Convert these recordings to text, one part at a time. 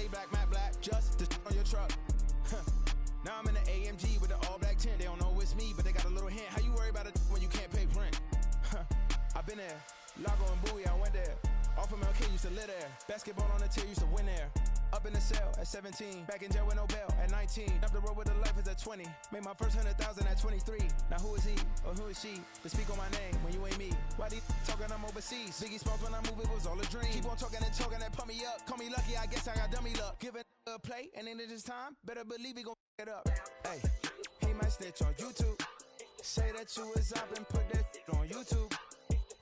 Maybach, matte black, just the on your truck. Now I'm in the AMG with the all black tint. They don't know it's me, but they got a little hint. How you worry about it when you can't pay rent? I've been there. Lago and Bowie, I went there. Off of MLK, used to live there. Basketball on the tier, used to win there. Up in the cell at 17. Back in jail with no bail at 19. Up the road with a life is at 20. Made my first 100,000 at 23. Now who is he or who is she to speak on my name when you ain't me? Why these talking I'm overseas? Biggie Smalls when I move, it was all a dream. Keep on talking and pump me up. Call me lucky, I guess I got dummy luck. Give it a play and then it's time. Better believe he gon' it up. Hey, he might snitch on YouTube. Say that you was up and put that on YouTube.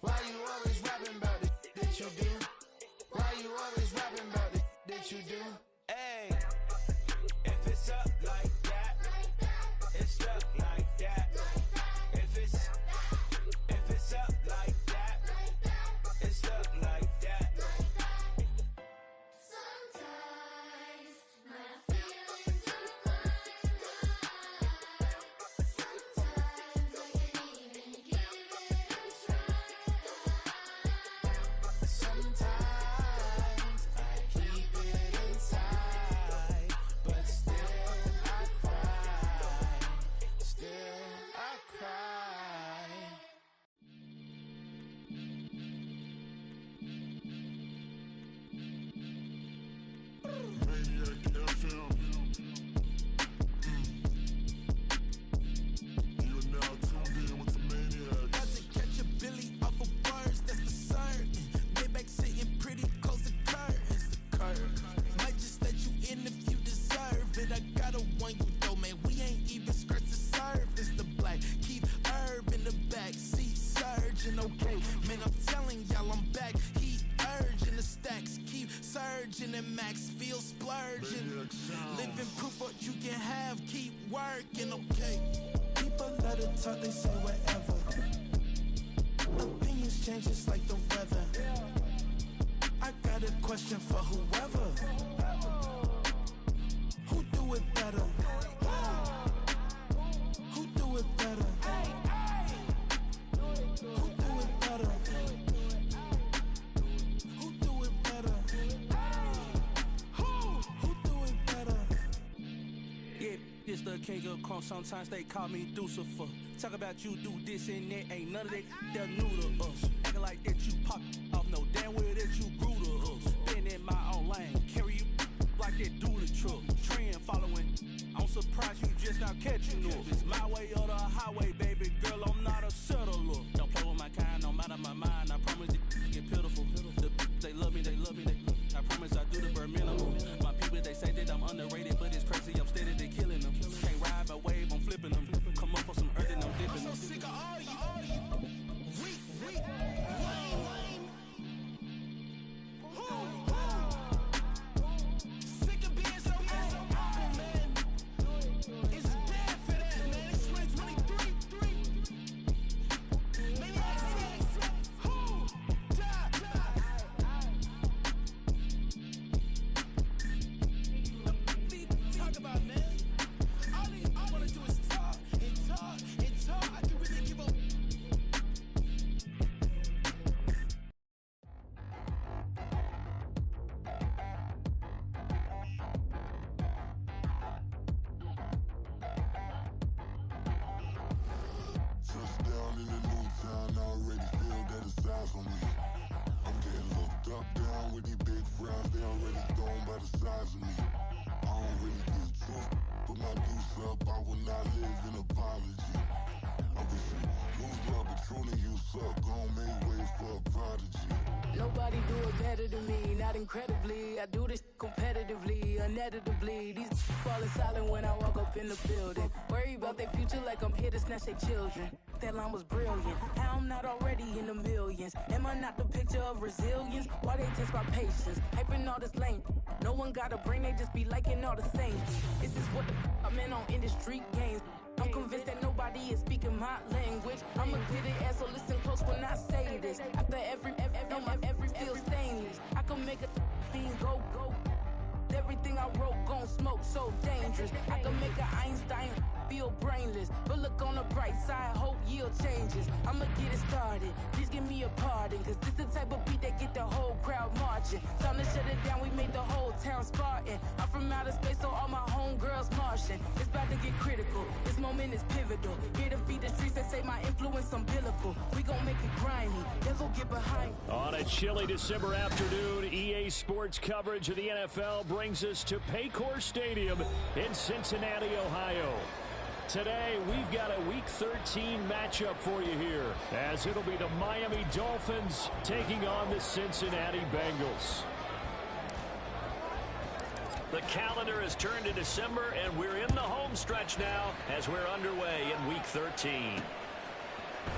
Why you always rapping about the that you do? Why you always rapping about the that you do? Hey, if it's up like that, it's stuck like that. If it's up like that, it's stuck like that. Sometimes my feelings are high. Sometimes I can't even give it a try. Sometimes I keep it inside, but still I cry. Still I cry. Maniac FM. You are now tuned in with the Maniacs. Got to catch a Billy off of words, that's the certain. Maybach sitting pretty close to curtains, the curtain. Might just let you in if you deserve it. I gotta warn you though, man, we ain't even scratched the surface. The black, keep herb in the back seat, surging, okay. Man, I'm telling y'all I'm back. Heat urging the stacks, keep surging and max feel splurging. Maniac sound. Living proof what you can have, keep working, okay. People let it talk, they say whatever. Opinions change just like the weather. I got a question for whoever. Who do it better? Who do it better? Who do it better? Who do it better? Who do it better? Yeah, this the king of crunk. Sometimes they call me Lucifer. Talk about you do this and that. Ain't none of that they're new to us. Acting like that you pop off. No damn well that you grew to us. Been in my own lane. Carry you like that do the truck. Trend following. I'm surprised you just not catching up. It's my way or the highway, baby girl. I'm not a settler. Don't play with my kind, no matter my mind. I promise it get pitiful. They love me, they love me, I promise I do the bare minimum. My people, they say that I'm underrated, but it's crazy, I'm steady, they killing them. Can't ride my wave, I'm flipping them. Come up for some earth and I'm dipping them. I'm so sick of all you. Weak, lame. Sick of being so humble, man. It's dead for that, man. It's 2023. Maniacs, who die? Talk about, man. All I wanna do is talk and talk and talk. I can really give up. Touchdown in the new town, I already feel that it's eyes on me. I'm getting looked up, down with these big frowns, they already thrown by the size of me. I don't really get truth, put my deuce up, I will not live in apology. I'm wishing, lose love, but truly you suck, gon' make way for a prodigy. Nobody do it better than me, not incredibly. I do this competitively, uneditably. These falling silent when I walk up in the building. Worry about their future like I'm here to snatch their children. That line was brilliant. How I'm not already in the millions? Am I not the picture of resilience? Why they test my patience? Hyping all this lame. No one got a brain, they just be liking all the same. This is what the I'm in on industry games. I'm convinced that nobody is speaking my language. I'ma get it, so listen close when I say this. After every feel stainless. I can make a fiend go. Everything I wrote gon' smoke, so dangerous. I can make an Einstein feel brainless. But look on the bright side, hope yield changes. I'ma get it started, please give me a pardon. Cause this the type of beat that get the whole crowd marching. marching. Time to shut it down, we made the whole town Spartan. I'm from outer space, so all my homegirls Martian. It's about to get critical, this moment is pivotal. Here to feed the streets that say my influence umbilical. We gon' make it grimy, never get behind. On a chilly December afternoon, EA Sports coverage of the NFL brings us to Paycor Stadium in Cincinnati, Ohio. Today, we've got a Week 13 matchup for you here, as it'll be the Miami Dolphins taking on the Cincinnati Bengals. The calendar has turned to December, and we're in the home stretch now as we're underway in Week 13.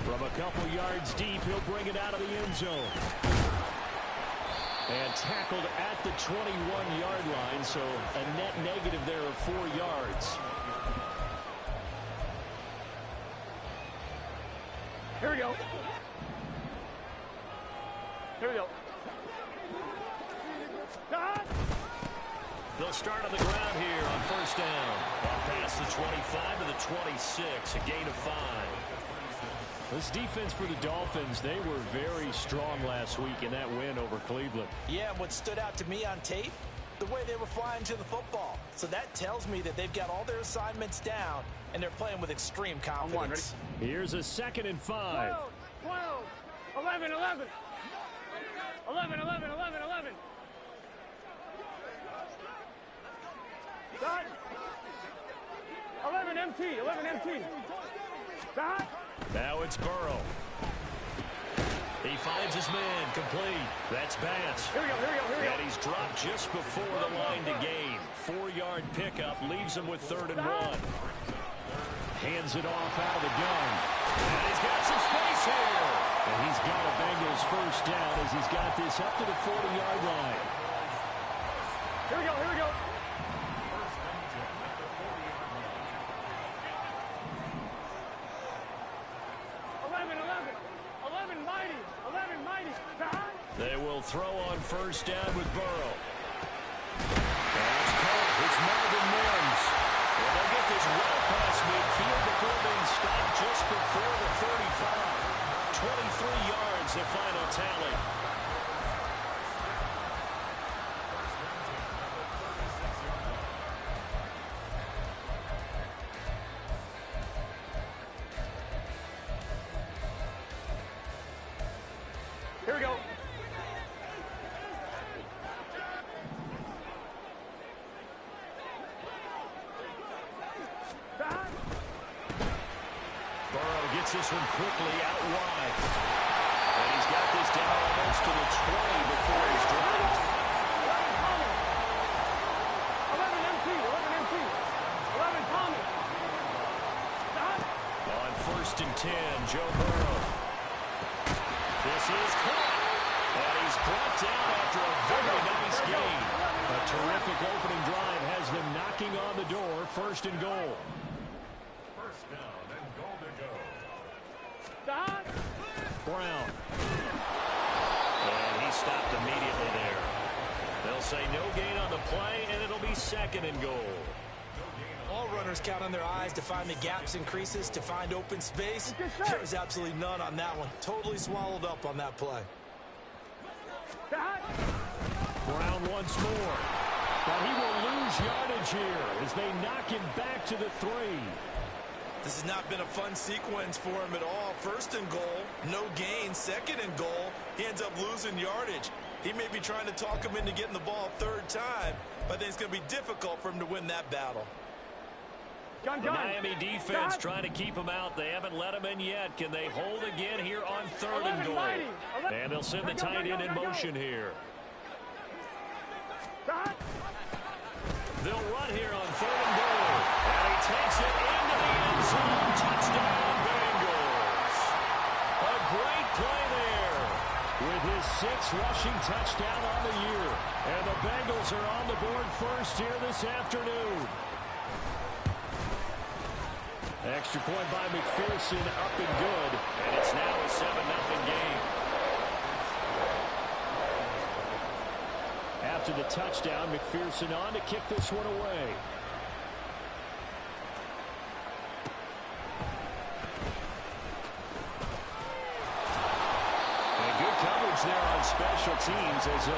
From a couple yards deep, he'll bring it out of the end zone. And tackled at the 21-yard line, so a net negative there of 4 yards. Here we go. Here we go. They'll start on the ground here on first down. Ball past the 25 to the 26, a gain of 5. This defense for the Dolphins, they were very strong last week in that win over Cleveland. Yeah, and what stood out to me on tape, the way they were flying to the football. So that tells me that they've got all their assignments down, and they're playing with extreme confidence. Here's a 2nd and 5. 12, 11, 11. 11, 11, 11, 11. Dot. 11 MT, 11 MT. Dot. Now it's Burrow. He finds his man, complete. That's Bass. Here we go, here we go, here we go. And he's dropped just before the line to gain. 4-yard pickup leaves him with 3rd and 1. Hands it off out of the gun. And he's got some space here. And he's got a Bengals first down as he's got this up to the 40-yard line. Here we go, here we go. They will throw on first down with Burrow. That's caught. It's Marvin Mims. And they'll get this well past midfield before being stopped just before the 35. 23 yards, the final tally. Here we go. Burrow gets this one quickly out wide. And he's got this down almost to the 20 before he's dropped. 11 MT, 11 MT. 11 Tommy. On 1st and 10, Joe Burrow. This is caught. And he's brought down after a very nice gain. A terrific opening drive has them knocking on the door. 1st and goal. First down and goal to go. Brown. And he stopped immediately there. They'll say no gain on the play, and it'll be 2nd and goal. All runners count on their eyes to find the gaps and creases, to find open space. There was absolutely none on that one. Totally swallowed up on that play. Brown once more. But he will lose yardage here as they knock him back to the 3. This has not been a fun sequence for him at all. 1st and goal, no gain. 2nd and goal, he ends up losing yardage. He may be trying to talk him into getting the ball 3rd time, but I think it's going to be difficult for him to win that battle. The Miami defense trying to keep him out. They haven't let him in yet. Can they hold again here on 3rd and goal? And they'll send the tight end in motion here. They'll run here on 3rd and goal. And he takes it into the end zone. Touchdown, Bengals. A great play there. With his 6th rushing touchdown on the year. And the Bengals are on the board first here this afternoon. Extra point by McPherson, up and good. And it's now a 7-0 game. After the touchdown, McPherson on to kick this one away. And good coverage there on special teams as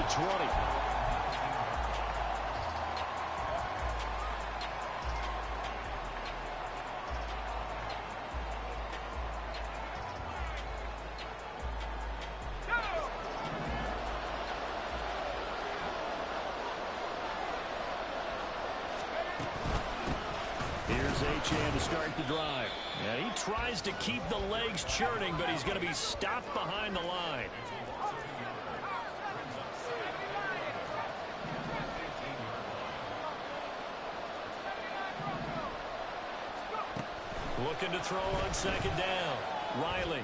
20. Here's Gm to start the drive. And he tries to keep the legs churning, but he's going to be stopped behind the line. Looking to throw on second down. Riley.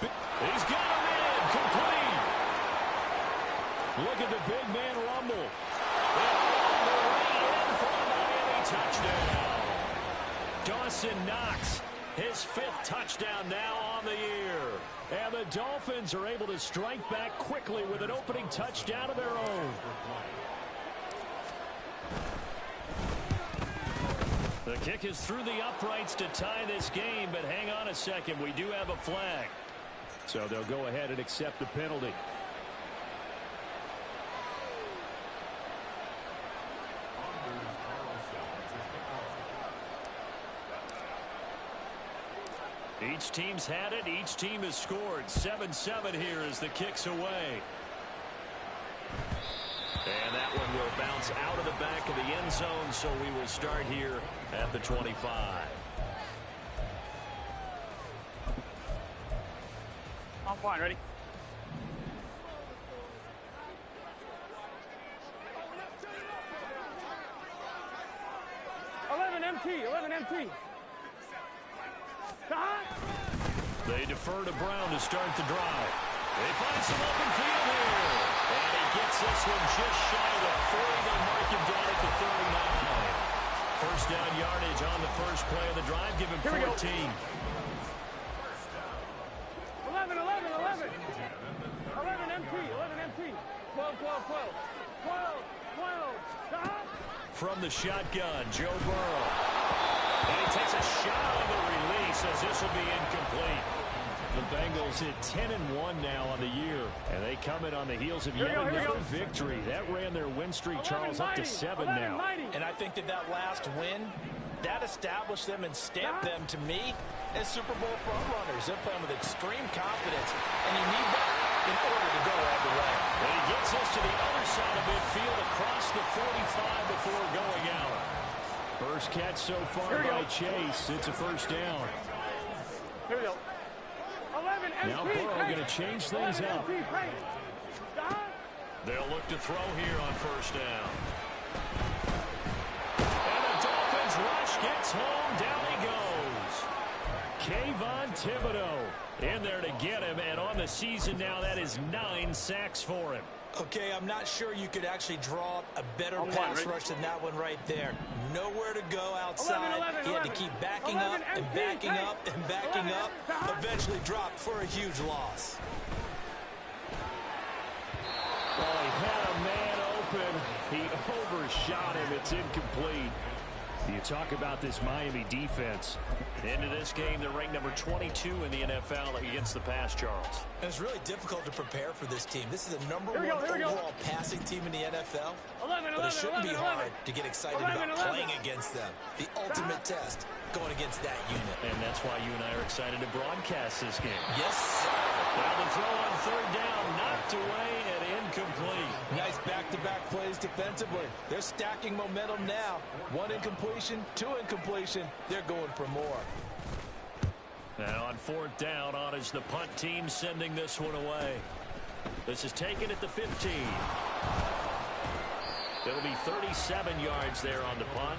He's got him in. Complete. Look at the big man rumble. And all the way in for a Miami touchdown. Dawson Knox, his 5th touchdown now on the year. And the Dolphins are able to strike back quickly with an opening touchdown of their own. The kick is through the uprights to tie this game, but hang on a second. We do have a flag. So they'll go ahead and accept the penalty. Each team's had it. Each team has scored. 7-7 here as the kick's away. And that one will bounce out of the back of the end zone, so we will start here at the 25. I'm fine. Ready? MT. They defer to Brown to start the drive. They find some open field here. And he gets this one just shy of the 40. They mark him down at the 39. First down yardage on the first play of the drive. Give him 14. 11 MT. 12. From the shotgun, Joe Burrow. And he takes a shot on the release as this will be incomplete. The Bengals hit 10-1 now on the year, and they come in on the heels of yet another victory. That ran their win streak, Charles, up to 7 now. And I think that last win, that established them and stamped them, to me, as Super Bowl frontrunners. They're playing with extreme confidence, and you need that in order to go all the way. And he gets us to the other side of midfield across the 45 before going out. First catch so far by Chase. It's a first down. Here we go. 11 MT. Now Burrow going to change things up. They'll look to throw here on first down. And the Dolphins rush gets home. Down he goes. Kayvon Thibodeau in there to get him. And on the season now, that is 9 sacks for him. Okay, I'm not sure you could actually draw up a better pass rush than that one right there. Nowhere to go outside. He had to keep backing up and backing up and backing up. Eventually dropped for a huge loss. Well, he had a man open. He overshot him. It's incomplete. You talk about this Miami defense. Into this game, they're ranked number 22 in the NFL against the pass, Charles. And it's really difficult to prepare for this team. This is the number 1 overall passing team in the NFL. But it shouldn't be hard to get excited about playing against them. The ultimate test going against that unit. And that's why you and I are excited to broadcast this game. Yes. Now the throw on third down, knocked away and incomplete. Nice back-to-back plays defensively. They're stacking momentum now. 1 incompletion, 2 incompletion. They're going for more. Now on fourth down, on is the punt team sending this one away. This is taken at the 15. It'll be 37 yards there on the punt,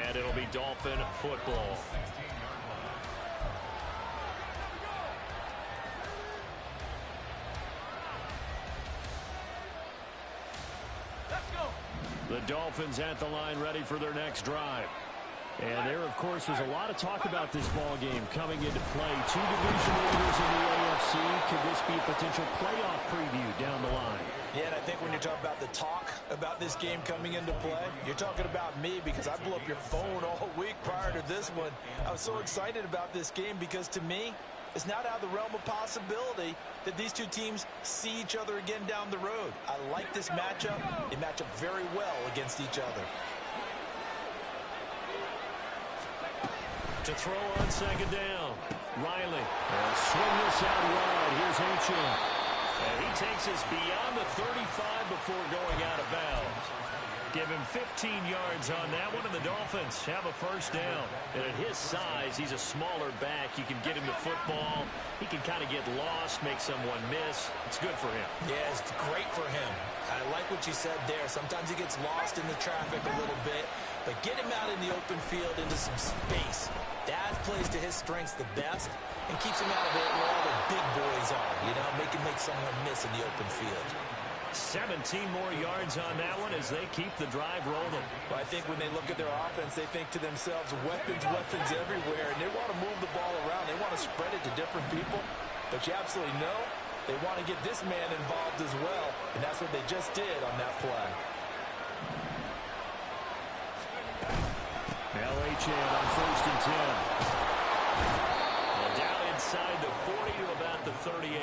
and it'll be Dolphin football. The Dolphins at the line ready for their next drive. And there, of course, was a lot of talk about this ball game coming into play. 2 division leaders in the AFC. Could this be a potential playoff preview down the line? Yeah, and I think when you're talking about the talk about this game coming into play, you're talking about me, because I blew up your phone all week prior to this one. I was so excited about this game because, to me, it's not out of the realm of possibility that these two teams see each other again down the road. I like this matchup. They match up very well against each other. To throw on second down, Riley. Swing this out wide. Here's Gm1. And he takes us beyond the 35 before going out of bounds. Give him 15 yards on that one, and the Dolphins have a first down. And at his size, he's a smaller back. You can get him the football. He can kind of get lost, make someone miss. It's good for him. Yeah, it's great for him. I like what you said there. Sometimes he gets lost in the traffic a little bit, but get him out in the open field into some space. That plays to his strengths the best and keeps him out of it where all the big boys are, you know, make someone miss in the open field. 17 more yards on that one as they keep the drive rolling. Well, I think when they look at their offense, they think to themselves, weapons everywhere, and they want to move the ball around. They want to spread it to different people, but you absolutely know they want to get this man involved as well, and that's what they just did on that play. Now Gm1 on first and 10. Well, down inside the 40 to about the 38.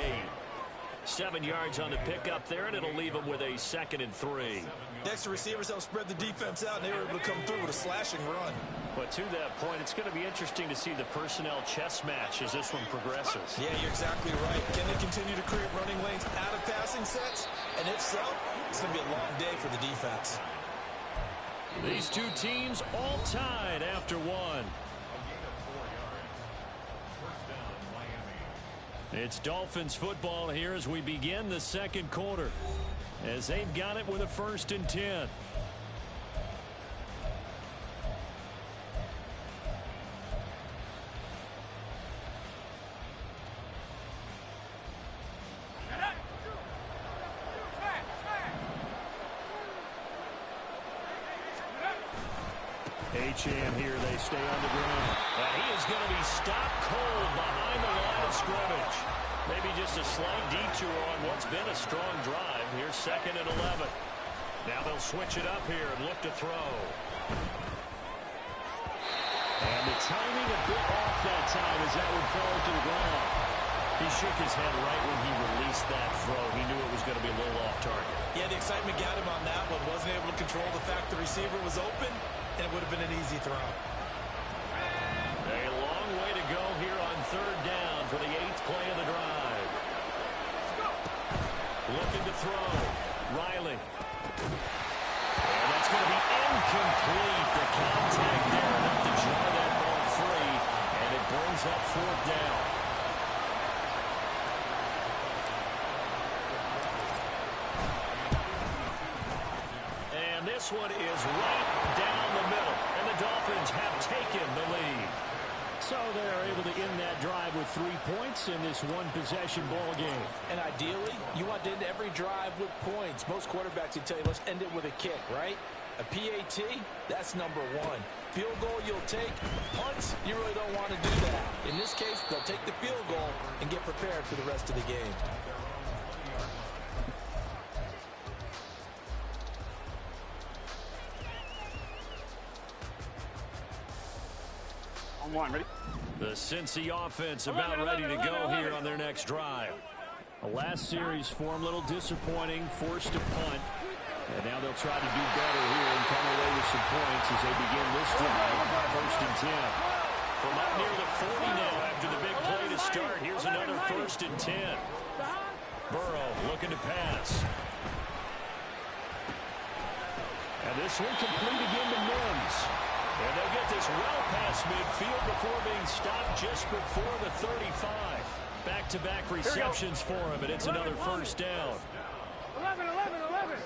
7 yards on the pickup there, and it'll leave them with a 2nd and 3. Next, the receivers help spread the defense out, and they were able to come through with a slashing run. But to that point, it's going to be interesting to see the personnel chess match as this one progresses. Yeah, you're exactly right. Can they continue to create running lanes out of passing sets? And if so, it's going to be a long day for the defense. These two teams all tied after one. It's Dolphins football here as we begin the second quarter, as they've got it with a 1st and 10. Gm1 here, they stay on the ground. And he is going to be stopped cold behind the line of scrimmage. Maybe just a slight detour on what's been a strong drive. Here's 2nd and 11. Now they'll switch it up here and look to throw. And the timing a bit off that time as that one falls to the ground. He shook his head right when he released that throw. He knew it was going to be a little off target. Yeah, the excitement got him on that one. Wasn't able to control the fact the receiver was open, and it would have been an easy throw. A long way to go here on 3rd down for the 8th play of the drive. Looking to throw. Riley. And that's going to be incomplete. The contact there enough to jar that ball free, and it brings up 4th down. And this one is right down the middle, and the Dolphins have taken the lead. So they're able to end that drive with 3 points in this one-possession ball game. And ideally, you want to end every drive with points. Most quarterbacks would tell you, let's end it with a kick, right? A PAT, that's number 1. Field goal you'll take. Punts, you really don't want to do that. In this case, they'll take the field goal and get prepared for the rest of the game. On one, ready? The Cincy offense about ready to go here on their next drive. The last series for them, a little disappointing, forced to punt. And now they'll try to do better here and come away with some points as they begin this drive. 1st and 10. From up near the 40 now after the big play to start. Here's another 1st and 10. Burrow looking to pass. And this one complete again to Mims. And they'll get this well past midfield before being stopped just before the 35. Back-to-back receptions for him, and it's another 1st down. 11, 11, 11.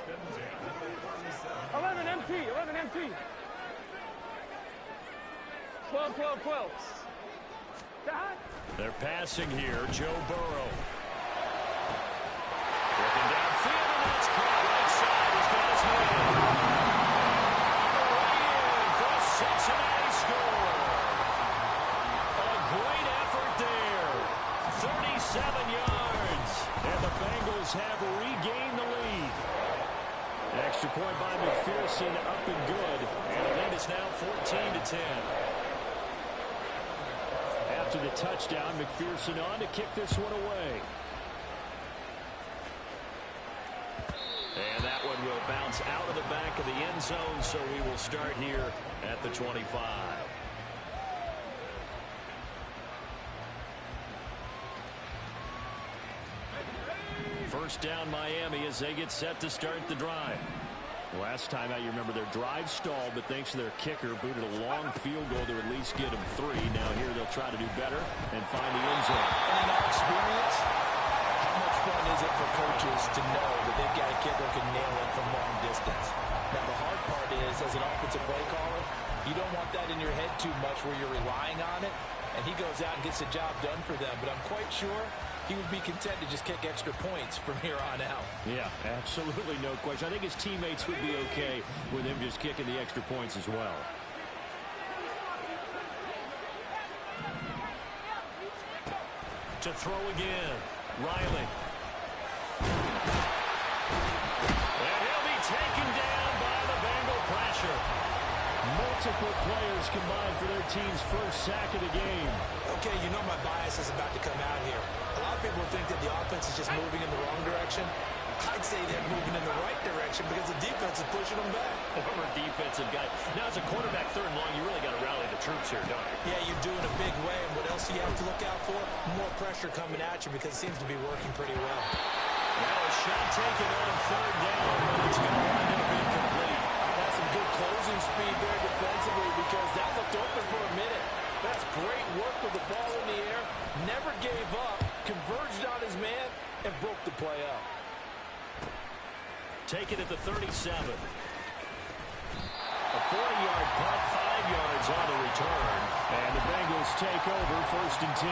11 MT, 11 MT. 12, 12, 12. They're passing here, Joe Burrow. Looking downfield, and that's caught right side. He's got his hand. Cincinnati score. A great effort there. 37 yards. And the Bengals have regained the lead. Extra point by McPherson, up and good. And the lead is now 14 to 10. After the touchdown, McPherson on to kick this one away. And that one will bounce out of the back of the end zone, so we will start here at the 25. First down Miami as they get set to start the drive. Last time out, you remember their drive stalled, but thanks to their kicker, booted a long field goal to at least get them 3. Now here they'll try to do better and find the end zone. And in our experience, how much fun is it for coaches to know that they've got a kicker who can nail it from long distance? Now the hard part is, as an offensive play caller, you don't want that in your head too much where you're relying on it, and he goes out and gets the job done for them. But I'm quite sure he would be content to just kick extra points from here on out. Yeah, absolutely no question. I think his teammates would be okay with him just kicking the extra points as well. To throw again, Riley. And he'll be taken down by the Bengal pressure. Multiple players combined for their team's first sack of the game. Okay, you know my bias is about to come out here. A lot of people think that the offense is just moving in the wrong direction. I'd say they're moving in the right direction because the defense is pushing them back. Former defensive guy. Now, as a quarterback, third and long, you really got to rally the troops here, don't you? Yeah, you do in a big way. And what else do you have to look out for? More pressure coming at you because it seems to be working pretty well. Now a shot taken on third down, but it's going to wind up incomplete. That's some good closing speed there defensively because that looked open for a minute. That's great work with the ball in the air. Never gave up, converged on his man, and broke the play up. Take it at the 37. A 40-yard punt, 5 yards on the return. And the Bengals take over first and 10.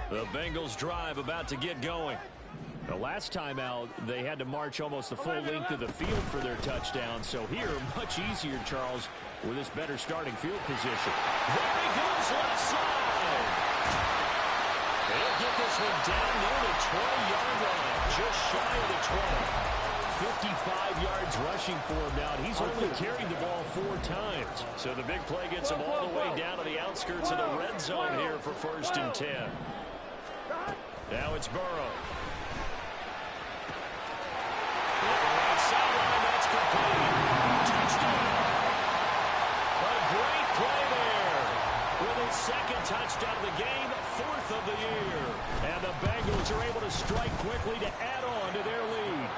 The Bengals drive about to get going. The last time out, they had to march almost the full length of the field for their touchdown. So here, much easier, Charles, with this better starting field position. There he goes, left side. They'll get this one down near the 20-yard line, just shy of the 20. 55 yards rushing for him now. He's only carried the ball 4 times. So the big play gets him all the way down to the outskirts of the red zone here for first and 10. Now it's Burrow. Right sideline, that's complete. Touchdown. A great play there. With his second touchdown of the game, 4th of the year. And the Bengals are able to strike quickly to add on to their lead.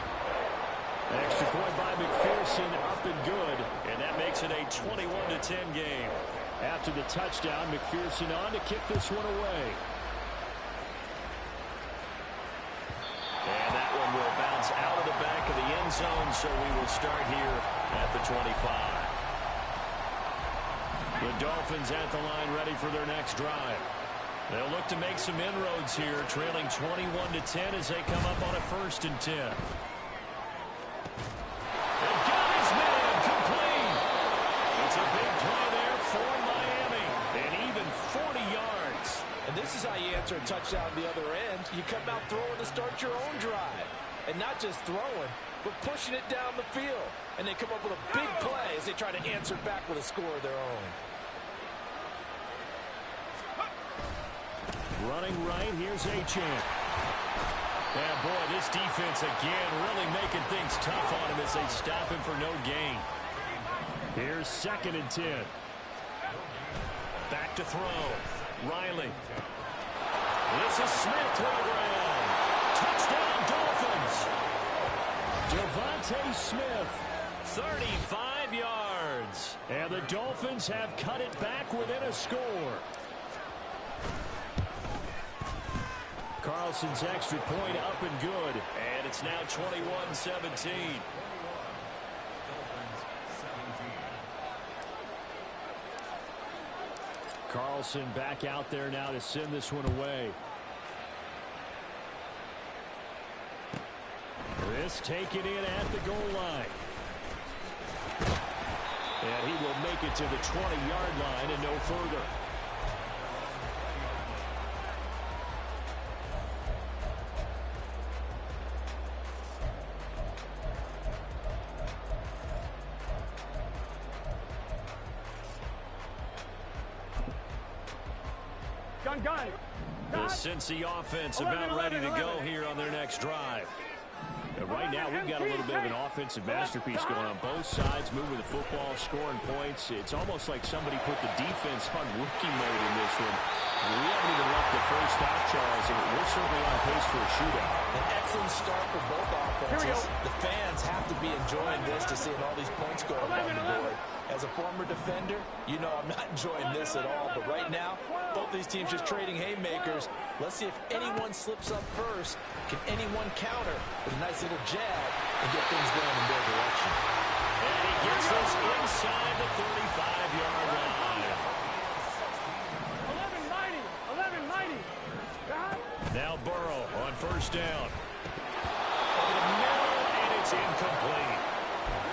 Extra point by McPherson, up and good. And that makes it a 21-10 game. After the touchdown, McPherson on to kick this one away. And that one will bounce out of the back of the end zone, so we will start here at the 25. The Dolphins at the line ready for their next drive. They'll look to make some inroads here, trailing 21-10 as they come up on a first and 10. It's a big play there for Miami, and even 40 yards. And this is how you answer a touchdown the other end. You come out throwing to start your own drive. And not just throwing, but pushing it down the field. And they come up with a big play as they try to answer back with a score of their own. Running right, here's Achane. Yeah, boy, this defense again really making things tough on him as they stop him for no gain. Here's second and 10. Back to throw. Riley. This is Smith to the ground. Touchdown, Dolphins. Devontae Smith, 35 yards. And the Dolphins have cut it back within a score. Carlson's extra point up and good. And it's now 21-17. Carlson back out there now to send this one away. This taken in at the goal line. And he will make it it to the 20-yard line and no further. Gun. The Cincy offense about ready to go here on their next drive. And right now, we've got a little bit of an offensive masterpiece going on both sides, moving the football, scoring points. It's almost like somebody put the defense on rookie mode in this one. We haven't even left the first half, Charles, and we're certainly on pace for a shootout. An excellent start for both offenses. The fans have to be enjoying this to seeing all these points go on the board. As a former defender, you know I'm not enjoying this at all. But right now, both these teams just trading haymakers. Let's see if anyone slips up first. Can anyone counter with a nice little jab and get things going in their direction? And he gets us inside the 35-yard line. 1190. Now Burrow on first down. Over the middle, and it's incomplete.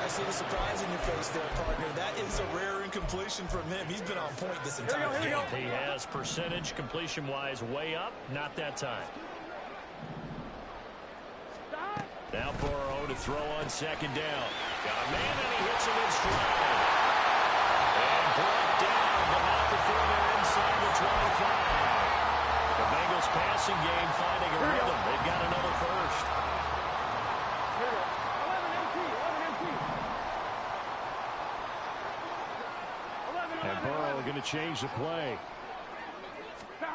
I see the surprise in your face there, partner. That is a rare incompletion from him. He's been on point this entire game. He has percentage completion-wise way up. Not that time. Now Burrow to throw on second down. Got a man, and he hits him in stride. And brought down, but not before they're inside the 25. The Bengals passing game finding a rhythm. They've got another first. And Burrow going to change the play. The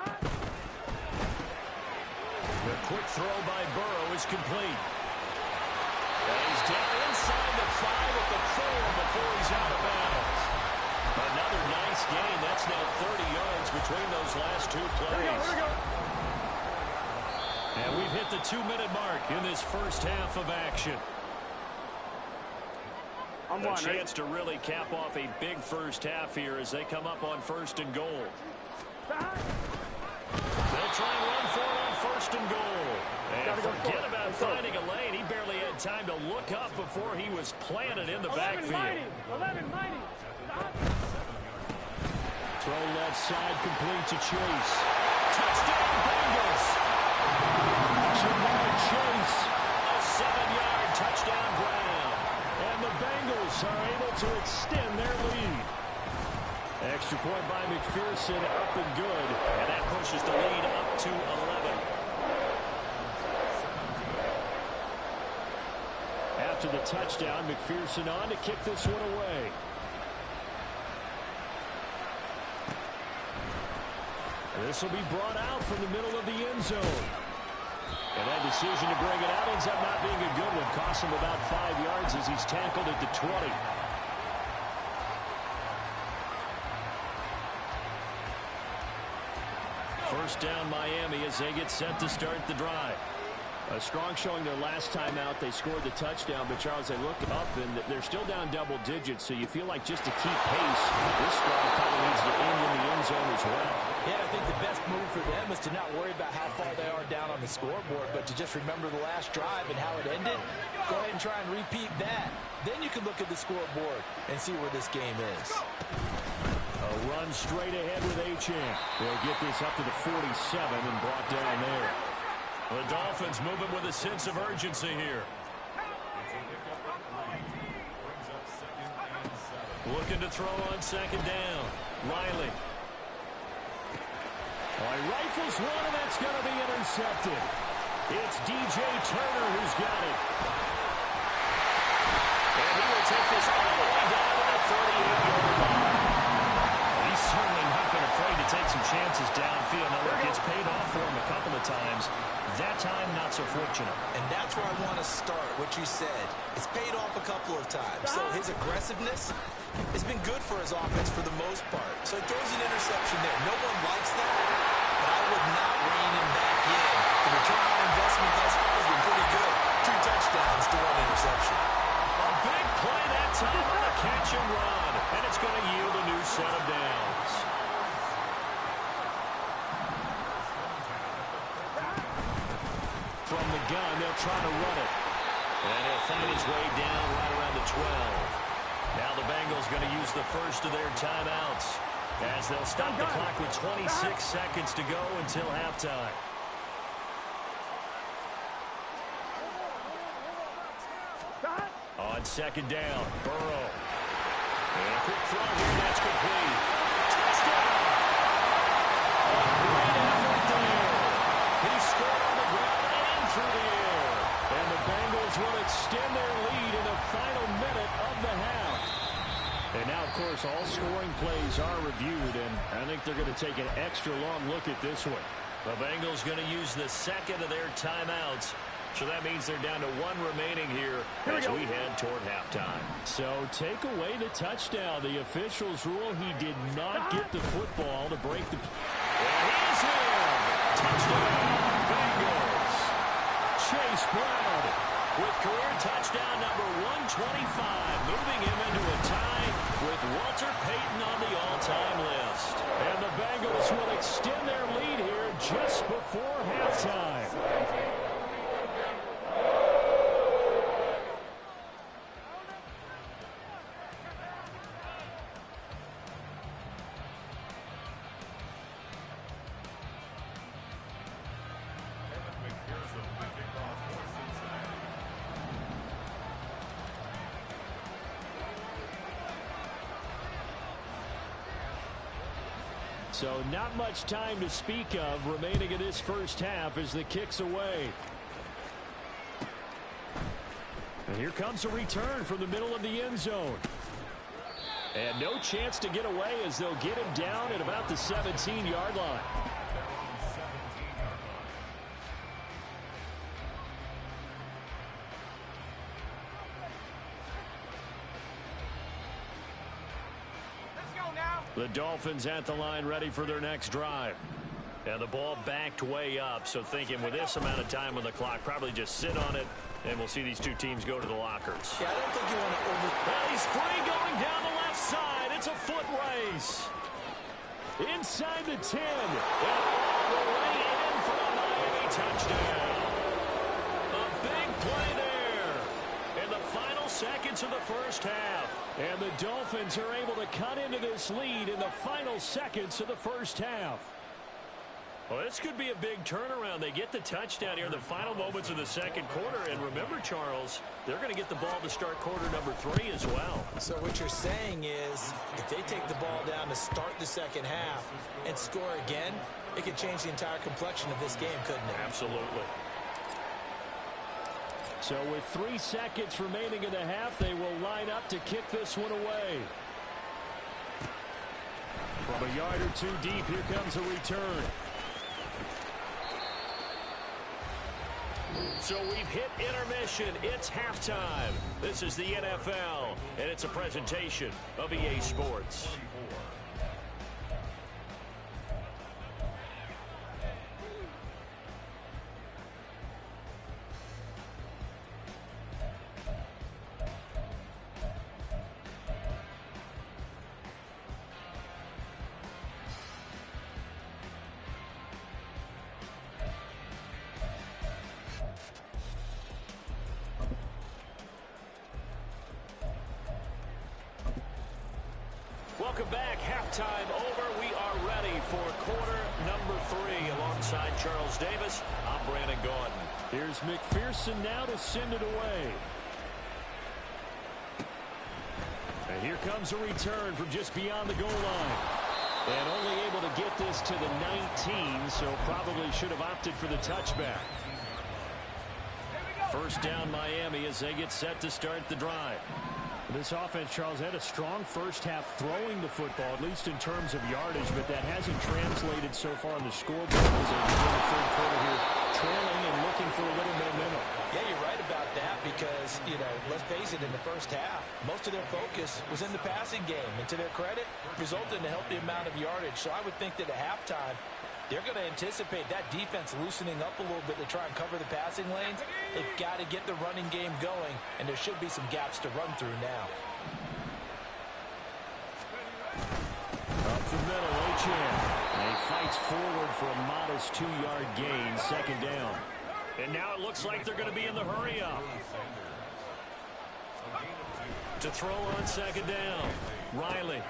quick throw by Burrow is complete. And he's down inside the 5 at the 4 before he's out of bounds. Another nice gain. That's now 30 yards between those last two plays. And we've hit the 2-minute mark in this first half of action. A chance to really cap off a big first half here as they come up on first and goal. They'll try and run for it on first and goal. And forget about finding a lane. He barely had time to look up before he was planted in the backfield. 1190. Throw left side complete to Chase. Touchdown Bengals. Jamar Chase. A 7-yard touchdown ground. And the Bengals are able to extend their lead. Extra point by McPherson, up and good. And that pushes the lead up to 11. After the touchdown, McPherson on to kick this one away. This will be brought out from the middle of the end zone. And that decision to bring it out ends up not being a good one. Cost him about 5 yards as he's tackled at the 20. First down Miami as they get set to start the drive. A strong showing their last time out. They scored the touchdown, but Charles, they look up and they're still down double digits, so you feel like just to keep pace, this squad probably needs to end in the end zone as well. Yeah, I think the best move for them is to not worry about how far they are down on the scoreboard, but to just remember the last drive and how it ended. Go ahead and try and repeat that. Then you can look at the scoreboard and see where this game is. A run straight ahead with Achane. They'll get this up to the 47 and brought down there. The Dolphins moving with a sense of urgency here. Looking to throw on second down. Riley. Rifles one, and that's going to be intercepted. It's DJ Turner who's got it. And he will take this all the way down to the 38-yard line. He's certainly not been afraid to take some chances downfield. Now, look, it's paid off for him a couple of times. That time, not so fortunate. And that's where I want to start, what you said. It's paid off a couple of times. So his aggressiveness has been good for his offense for the most part. So he throws an interception there. No one likes that, but I would not rein him back in. The return on investment thus far has been pretty good. 2 touchdowns to 1 interception. A big play that time on a catch and run. And it's going to yield a new set of downs. From the gun, they'll try to run it. And he'll find his way down right around the 12. Now the Bengals Bengals going to use the first of their timeouts as they'll stop the clock with 26 seconds to go until halftime. On second down, Burrow. And a quick throw here, that's complete. Touchdown! A great effort there. He scored on the ground and through the air. And the Bengals will extend their lead in the final minute of the half. And now, of course, all scoring plays are reviewed, and I think they're going to take an extra long look at this one. The Bengals going to use the second of their timeouts. So that means they're down to one remaining here as we head toward halftime. So take away the touchdown. The officials rule he did not get the football to break the... And he's in! Touchdown, Bengals! Chase Brown with career touchdown number 125, moving him into a tie with Walter Payton on the all-time list. And the Bengals will extend their lead here just before halftime. So not much time to speak of remaining in this first half as the kick's away. And here comes a return from the middle of the end zone. And no chance to get away as they'll get him down at about the 17-yard line. The Dolphins at the line ready for their next drive. And the ball backed way up, so thinking with this amount of time on the clock, probably just sit on it, and we'll see these two teams go to the lockers. Yeah, I don't think you want to Well, he's free going down the left side. It's a foot race. Inside the 10. And all the way in for a Miami touchdown. A big play there in the final seconds of the first half. And the Dolphins are able to cut into this lead in the final seconds of the first half. Well, this could be a big turnaround. They get the touchdown here in the final moments of the second quarter. And remember, Charles, they're going to get the ball to start quarter number 3 as well. So what you're saying is if they take the ball down to start the second half and score again, it could change the entire complexion of this game, couldn't it? Absolutely. So with 3 seconds remaining in the half, they will line up to kick this one away. From a yard or two deep, here comes a return. So we've hit intermission. It's halftime. This is the NFL, and it's a presentation of EA Sports. Welcome back. Halftime over. We are ready for quarter number 3. Alongside Charles Davis, I'm Brandon Gaudin. Here's McPherson now to send it away. And here comes a return from just beyond the goal line. And only able to get this to the 19, so probably should have opted for the touchback. First down Miami as they get set to start the drive. This offense, Charles, had a strong first half throwing the football, at least in terms of yardage, but that hasn't translated so far on the scoreboard as they begin the third quarter here, trailing and looking for a little momentum. Yeah, you're right about that because, let's face it, in the first half, most of their focus was in the passing game. And to their credit, resulted in a healthy amount of yardage. So I would think that at halftime, they're going to anticipate that defense loosening up a little bit to try and cover the passing lanes. They've got to get the running game going, and there should be some gaps to run through now. Up the middle, Ochan. And he fights forward for a modest 2-yard gain, second down. And now it looks like they're going to be in the hurry-up. To throw on second down. Riley.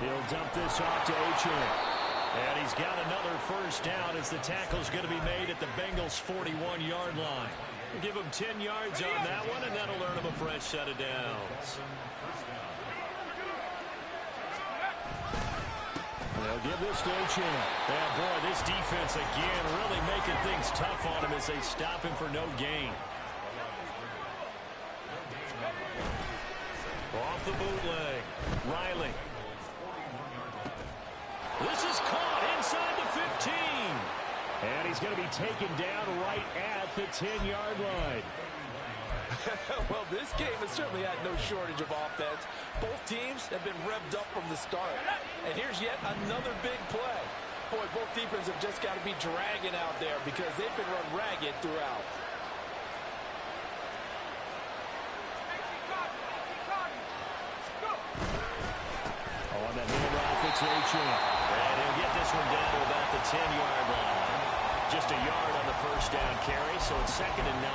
He'll dump this off to Achane. And he's got another first down as the tackle's going to be made at the Bengals' 41-yard line. We'll give him 10 yards on that one, and that'll earn him a fresh set of downs. They'll give this to Achane. Yeah, boy, this defense again really making things tough on him as they stop him for no gain. Off the bootleg. Riley. This is caught inside the 15. And he's going to be taken down right at the 10-yard line. Well, this game has certainly had no shortage of offense. Both teams have been revved up from the start. And here's yet another big play. Boy, both defenses have just got to be dragging out there because they've been run ragged throughout. On the handoff, it's Achane. And he'll get this one down to about the 10-yard line. Just a yard on the first down carry, so it's 2nd and 9.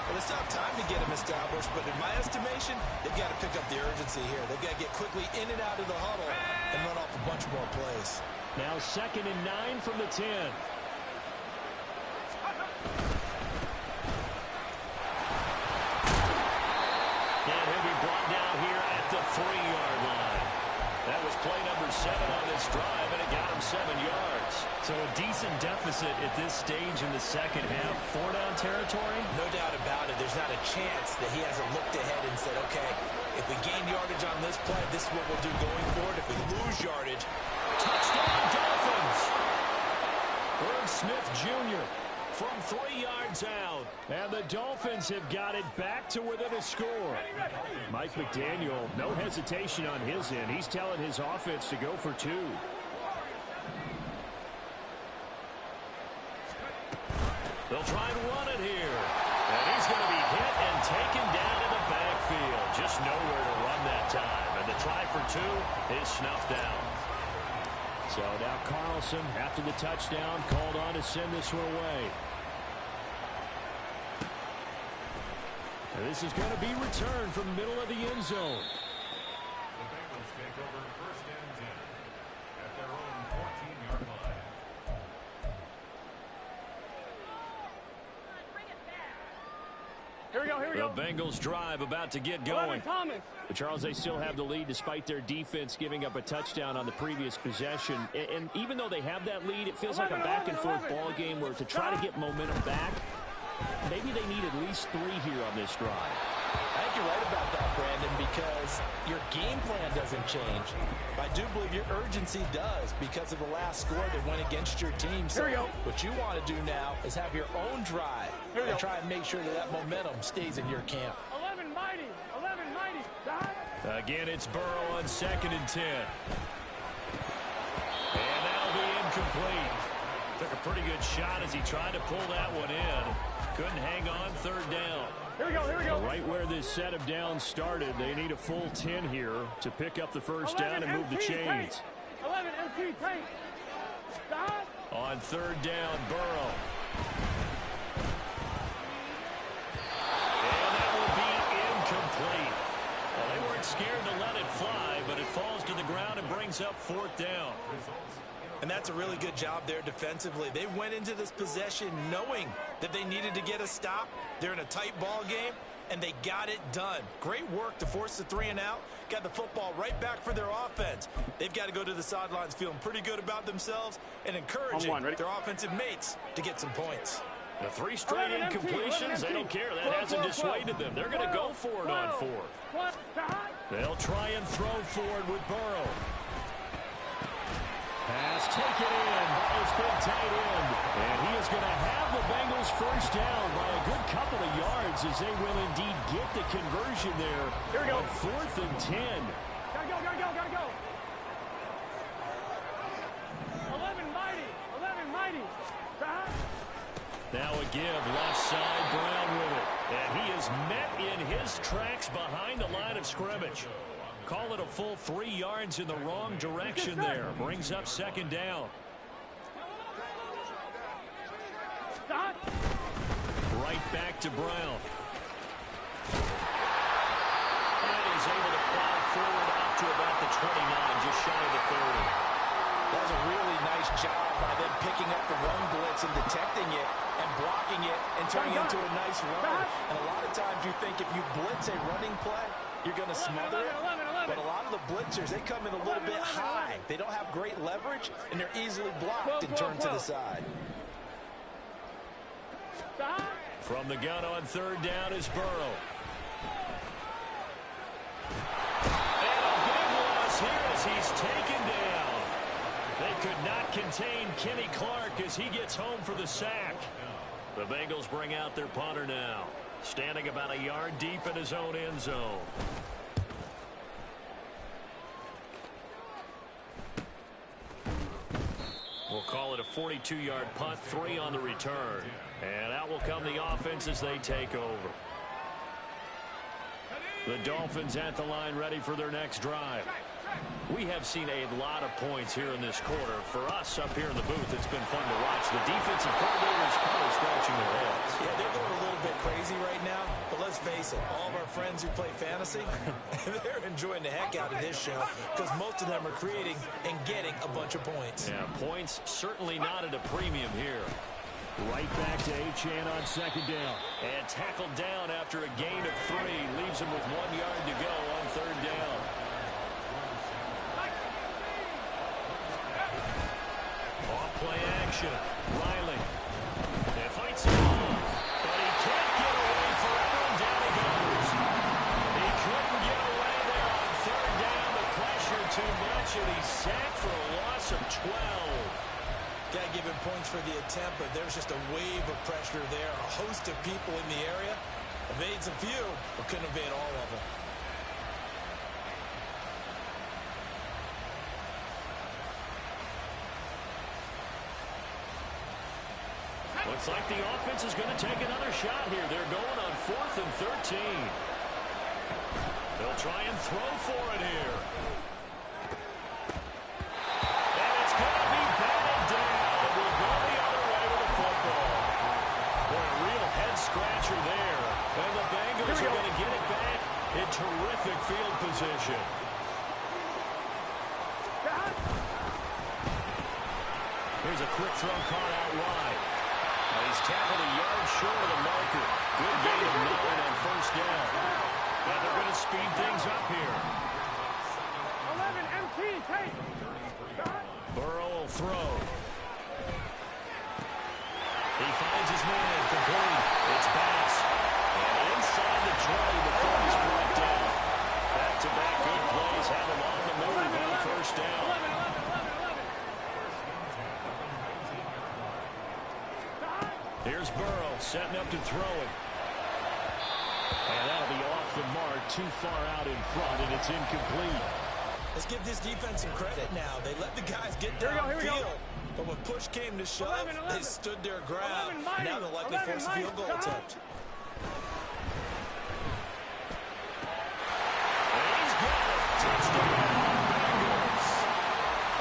Well, it's not time to get them established, but in my estimation, they've got to pick up the urgency here. They've got to get quickly in and out of the huddle and run off a bunch more plays. Now 2nd and 9 from the 10. And he'll be brought down here at the 3-yard line. That was play number 7 on this drive, and it got him 7 yards. So a decent deficit at this stage in the second half. 4-down territory? No doubt about it. There's not a chance that he hasn't looked ahead and said, okay, if we gain yardage on this play, this is what we'll do going forward. If we lose yardage, touchdown Dolphins! Herb Smith Jr. from 3 yards out. And the Dolphins have got it back to within a score. Mike McDaniel, no hesitation on his end. He's telling his offense to go for 2. They'll try and run it here. And he's going to be hit and taken down in the backfield. Just nowhere to run that time. And the try for 2 is snuffed out. So now Carlson, after the touchdown, called on to send this one away. And this is going to be returned from the middle of the end zone. The Bengals take over 1st and 10 at their own 14-yard line. Here we go, here we go. The Bengals drive about to get going. But Charles, they still have the lead despite their defense giving up a touchdown on the previous possession. And even though they have that lead, it feels like a back-and-forth ball game where to try to get momentum back, maybe they need at least 3 here on this drive. I think you're right about that, Brandon, because your game plan doesn't change. But I do believe your urgency does because of the last score that went against your team. So what you want to do now is have your own drive and try and make sure that that momentum stays in your camp. 11 mighty. Again, it's Burrow on 2nd and 10. And that'll be incomplete. Took a pretty good shot as he tried to pull that one in. Couldn't hang on 3rd down. Here we go. Right where this set of downs started, they need a full 10 here to pick up the first down and move the chains. 11 MT tank. On 3rd down, Burrow. And that will be incomplete. Well, they weren't scared to let it fly, but it falls to the ground and brings up 4th down. And that's a really good job there defensively. They went into this possession knowing that they needed to get a stop. They're in a tight ball game, and they got it done. Great work to force the 3 and out. Got the football right back for their offense. They've got to go to the sidelines feeling pretty good about themselves and encouraging their offensive mates to get some points. The 3 straight incompletions, they don't care. That hasn't dissuaded them. They're going to go for it on 4th. They'll try and throw forward with Burrow. Pass taken in by his big tight end. And he is going to have the Bengals first down by a good couple of yards as they will indeed get the conversion there. Here we go. On 4th and 10. Gotta go. 11 mighty. Now a give, left side, Brown with it. And he is met in his tracks behind the line of scrimmage. Call it a full 3 yards in the wrong direction there. Brings up 2nd down. Right back to Brown. And he's able to shy of the 30. That was a really nice job by them picking up the run blitz and detecting it and blocking it and turning it into a nice run. And a lot of times you think if you blitz a running play, you're going to smother it. But a lot of the blitzers, they come in a little bit high. They don't have great leverage, and they're easily blocked and turned to the side. From the gun on third down is Burrow. And a big loss here as he's taken down. They could not contain Kenny Clark as he gets home for the sack. The Bengals bring out their punter now, standing about a yard deep in his own end zone. We'll call it a 42-yard punt, 3 on the return. And out will come the offense as they take over. The Dolphins at the line ready for their next drive. We have seen a lot of points here in this quarter. For us up here in the booth, it's been fun to watch. The defensive coordinators probably scratching their heads. Yeah, they're going a little bit crazy right now. But let's face it, all of our friends who play fantasy, they're enjoying the heck out of this show because most of them are creating and getting a bunch of points. Yeah, points certainly not at a premium here. Right back to Gm1 on second down. And tackled down after a gain of 3. Leaves him with 1 yard to go on third down. Off-play action. Riley. And fights it off. But he can't get away forever, and down he goes. He couldn't get away there on third down. The pressure too much, and he's sacked for a loss of 12. Got to give him points for the attempt, but there's just a wave of pressure there. A host of people in the area. Evades a few, but couldn't evade all of them. Looks like the offense is going to take another shot here. They're going on 4th and 13. They'll try and throw for it here. And it's going to be batted down. It will go the other way with the football. Boy, a real head-scratcher there. And the Bengals are going to get it back in terrific field position. Here's a quick throw caught out wide. He's tackled a yard short of the marker. Good gain of 9 on first down. And they're going to speed things up here. 11 MT, take. Burrow will throw. He finds his man, complete. It's pass. And inside the 20 before he's brought down. Back-to-back good plays have him on the move on first down. Here's Burrow setting up to throw it. And that'll be off the mark, too far out in front, and it's incomplete. Let's give this defense some credit now. They let the guys get downfield, but when push came to shove, they stood their ground. Now they'll likely force a field goal attempt. And he's got it. Touchdown, Bengals.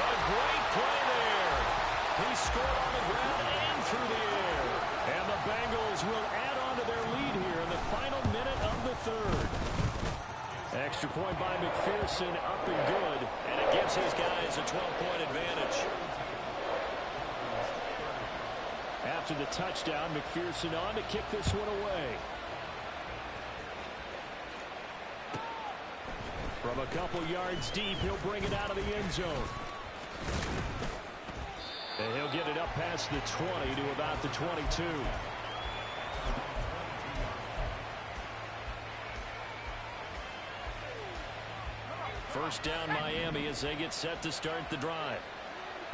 A great play there. He scored on the ground and through the air. And the Bengals will add on to their lead here in the final minute of the third. Extra point by McPherson, up and good. And it gives his guys a 12-point advantage. After the touchdown, McPherson on to kick this one away. From a couple yards deep, he'll bring it out of the end zone. And he'll get it up past the 20 to about the 22. First down Miami as they get set to start the drive.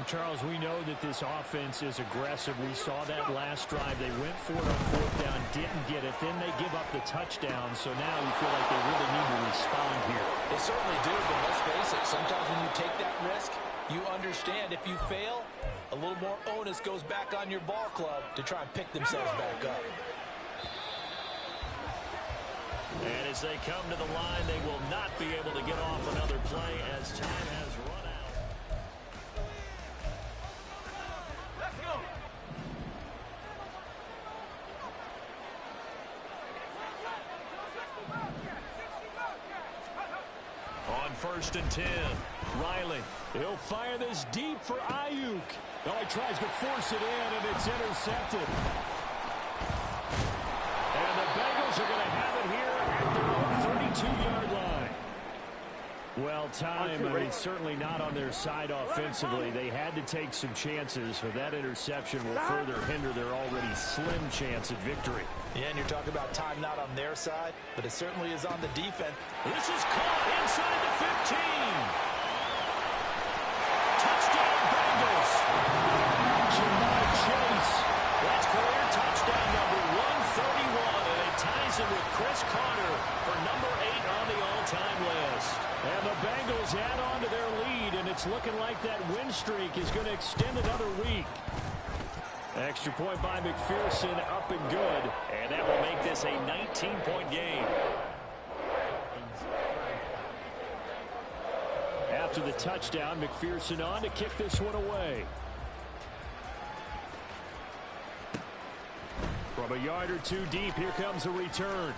Charles, we know that this offense is aggressive. We saw that last drive. They went for it on fourth down, didn't get it. Then they give up the touchdown, so now you feel like they really need to respond here. They certainly do, but let's face it, sometimes when you take that risk, you understand if you fail, a little more onus goes back on your ball club to try and pick themselves back up. And as they come to the line, they will not be able to get off another play as time has run out. Let's go. On 1st and 10, Riley. He'll fire this deep for Ayuk. Oh, he tries to force it in, and it's intercepted. And the Bengals are going to have it here at their own 32-yard line. Well, certainly not on their side offensively. They had to take some chances, but that interception will further hinder their already slim chance at victory. Yeah, and you're talking about time not on their side, but it certainly is on the defense. This is caught inside the 15. Touchdown, Bengals. Jamar Chase. That's career touchdown number 131, and it ties him with Chris Carter for number 8 on the all-time list. And the Bengals add on to their lead, and it's looking like that win streak is going to extend another week. Extra point by McPherson, up and good. And that will make this a 19-point game. After the touchdown, McPherson on to kick this one away. From a yard or two deep, here comes a return.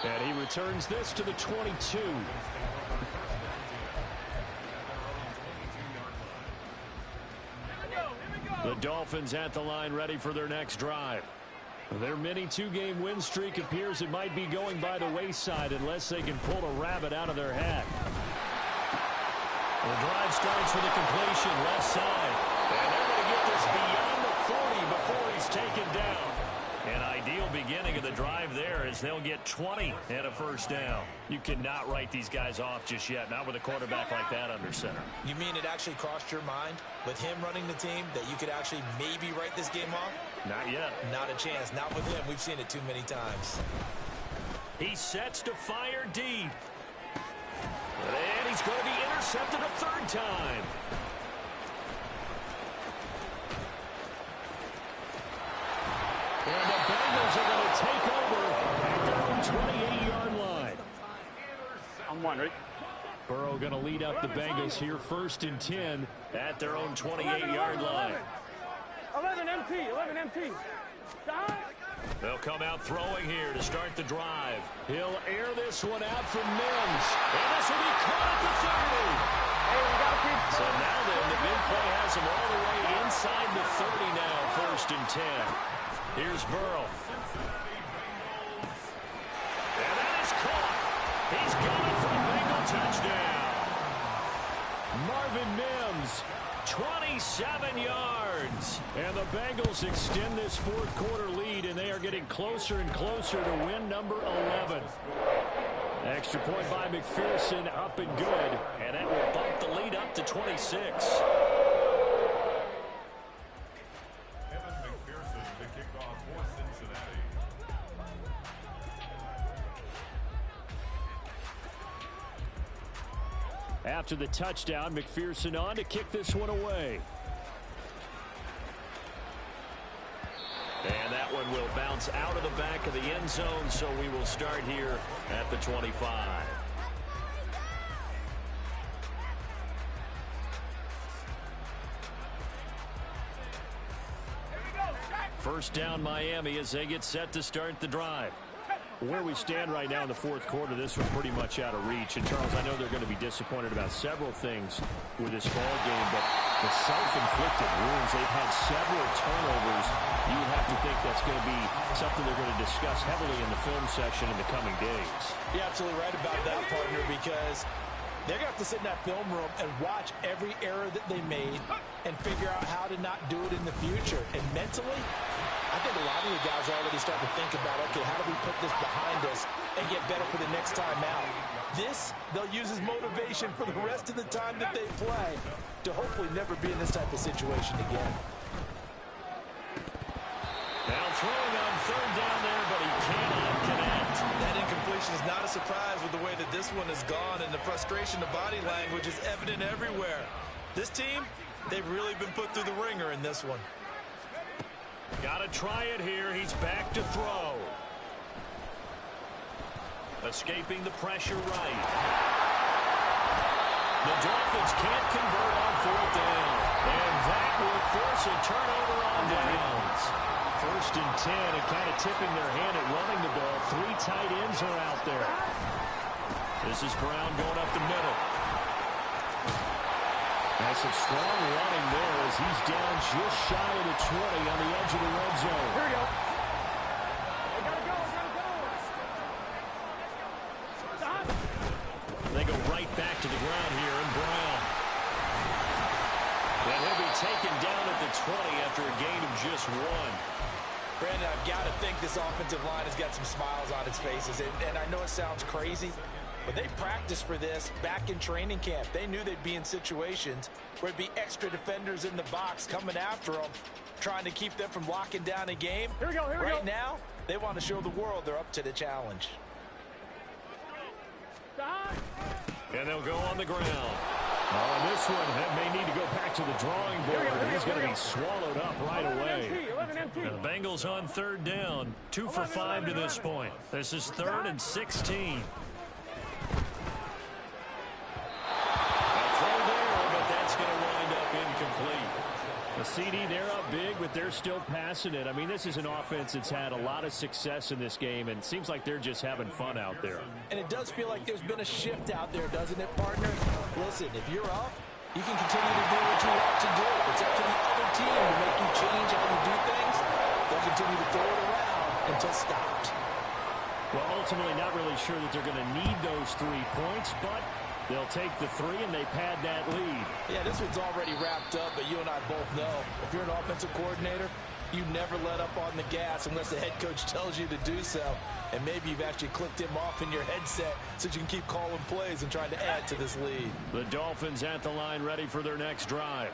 And he returns this to the 22. The Dolphins at the line, ready for their next drive. Their mini two-game win streak appears it might be going by the wayside unless they can pull a rabbit out of their hat. The drive starts with a completion left side. And they're going to get this beyond the 40 before he's taken down. An ideal beginning of the drive there as they'll get 20 and a first down. You cannot write these guys off just yet, not with a quarterback like that under center. You mean it actually crossed your mind with him running the team that you could actually maybe write this game off? Not yet. Not a chance. Not with him. We've seen it too many times. He sets to fire deep. And he's going to be intercepted a third time. And the Bengals are going to take over at their own 28-yard line. I'm one, right? Burrow going to lead up the Bengals here, 1st and 10 at their own 28-yard line. 11 MT. They'll come out throwing here to start the drive. He'll air this one out from Mims. And this will be caught at the 30. So now then, the big play has him all the way inside the 30 now, 1st and 10. Here's Burrow. And that is caught. He's got it for a Bengal touchdown. Marvin Mims, 27 yards. And the Bengals extend this fourth quarter lead, and they are getting closer and closer to win number 11. Extra point by McPherson, up and good. And that will bump the lead up to 26. After the touchdown, McPherson on to kick this one away. And that one will bounce out of the back of the end zone, so we will start here at the 25. First down, Miami, as they get set to start the drive. Where we stand right now in the fourth quarter, this was pretty much out of reach. And, Charles, I know they're going to be disappointed about several things with this ball game, but the self-inflicted wounds, they've had several turnovers. You have to think that's going to be something they're going to discuss heavily in the film section in the coming days. You're absolutely right about that, partner, because they're going to have to sit in that film room and watch every error that they made and figure out how to not do it in the future. And mentally, I think a lot of you guys are already starting to think about, okay, how do we put this behind us and get better for the next time out? This, they'll use as motivation for the rest of the time that they play to hopefully never be in this type of situation again. Now throwing on third down there, but he cannot connect. That incompletion is not a surprise with the way that this one has gone, and the frustration, the body language is evident everywhere. This team, they've really been put through the ringer in this one. Got to try it here. He's back to throw. Escaping the pressure right. The Dolphins can't convert on fourth down. And that will force a turnover on downs. 1st and 10, and kind of tipping their hand at running the ball. 3 tight ends are out there. This is Brown going up the middle. That's some strong running there as he's down just shy of the 20 on the edge of the red zone. Here we go. They go right back to the ground here, and Brown. And he'll be taken down at the 20 after a gain of just 1. Brandon, I've got to think this offensive line has got some smiles on its faces. And I know it sounds crazy, but they practiced for this back in training camp. They knew they'd be in situations where it'd be extra defenders in the box coming after them, trying to keep them from locking down a game. Here we go, here we go. Right now, they want to show the world they're up to the challenge. And they'll go on the ground. On this one, may need to go back to the drawing board. He's going to be swallowed up right away. And the Bengals on 3rd down. 2 for 5 to this point. This is 3rd and 16. A throw there, but that's going to wind up incomplete. The CD, they're up big, but they're still passing it. I mean, this is an offense that's had a lot of success in this game, and it seems like they're just having fun out there. And it does feel like there's been a shift out there, doesn't it, partner? Listen, if you're up, you can continue to do what you want to do. It's up to the other team to make you change how you do things. They'll continue to throw it around until stopped. Well, ultimately, not really sure that they're going to need those 3 points, but they'll take the 3 and they pad that lead. Yeah, this one's already wrapped up, but you and I both know if you're an offensive coordinator, you never let up on the gas unless the head coach tells you to do so. And maybe you've actually clicked him off in your headset so you can keep calling plays and trying to add to this lead. The Dolphins at the line ready for their next drive.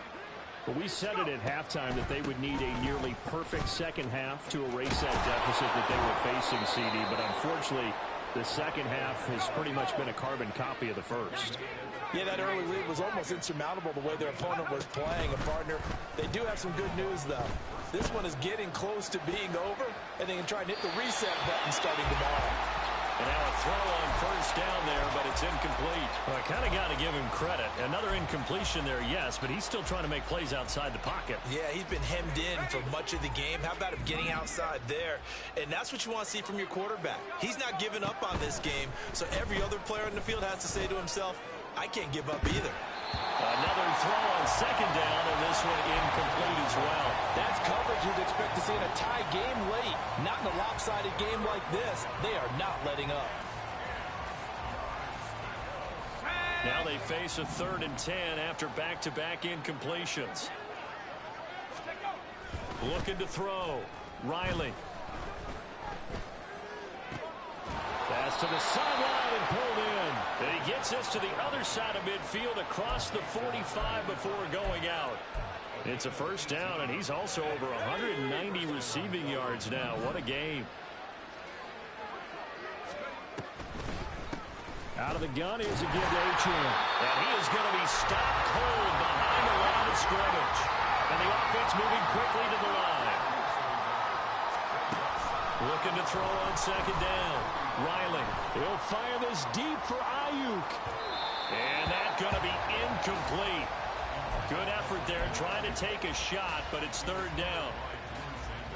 But we said it at halftime that they would need a nearly perfect second half to erase that deficit that they were facing, CD. But unfortunately, the second half has pretty much been a carbon copy of the first. Yeah, that early lead was almost insurmountable the way their opponent was playing. And, partner, they do have some good news, though. This one is getting close to being over, and they can try and hit the reset button starting tomorrow. And now a throw on 1st down there, but it's incomplete. Well, I kind of got to give him credit. Another incompletion there, yes, but he's still trying to make plays outside the pocket. Yeah, he's been hemmed in for much of the game. How about him getting outside there? And that's what you want to see from your quarterback. He's not giving up on this game, so every other player in the field has to say to himself, I can't give up either. Another throw on 2nd down, and this one incomplete as well. That's coverage you'd expect to see in a tie game late. Not in a lopsided game like this. They are not letting up. Now they face a 3rd and 10 after back-to-back incompletions. Looking to throw. Riley. Pass to the sideline and pulled in. And he gets us to the other side of midfield across the 45 before going out. It's a 1st down, and he's also over 190 receiving yards now. What a game. Out of the gun is a give to Gm1. And he is going to be stopped cold behind the line of scrimmage. And the offense moving quickly to the line. Looking to throw on 2nd down. Riley, he'll fire this deep for Ayuk. And that's going to be incomplete. Good effort there, trying to take a shot, but it's 3rd down.